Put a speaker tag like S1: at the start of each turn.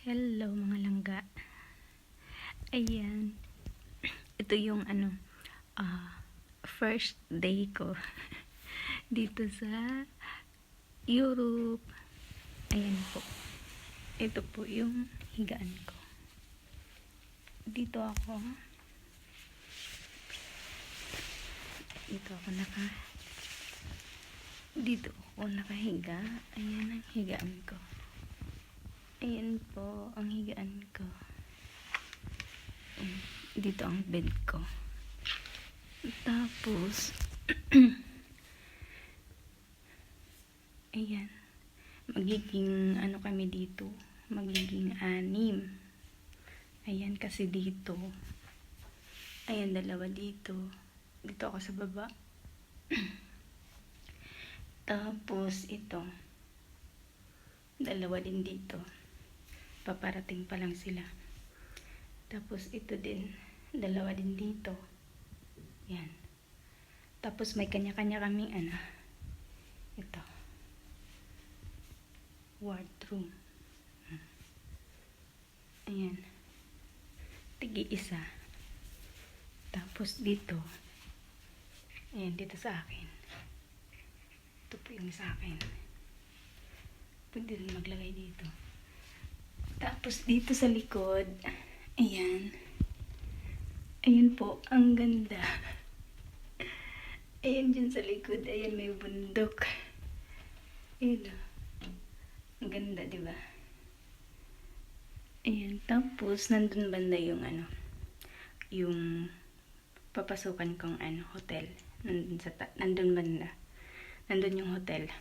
S1: Hello mga langga. Ayan. Ito yung first day ko dito sa Europe. Ayan po. Ito po yung higaan ko. Dito ako nakahiga. Ayan ang higaan ko. Ayan po ang higaan ko. Dito ang bed ko. Tapos ayan. Magiging kami dito. Magiging 6. Ayan kasi dito. Ayan, 2 dito. Dito ako sa baba. Tapos ito. 2 din dito. Paparating pa lang sila. Tapos ito din. 2 din dito. Yan. Tapos may kanya-kanya kaming ito. Wardroom. Ayan. Tigi-isa. Tapos dito. Ayan, dito sa akin. Ito po yung sa akin. Pwede rin maglagay dito. Tapos dito sa likod, ayan. Ayan po, ang ganda. Ayan dyan sa likod, ayan may bundok. Ayan o. Ang ganda, diba? Ayan, tapos nandun banda yung yung papasukan kong hotel. Nandun banda. Nandun yung hotel.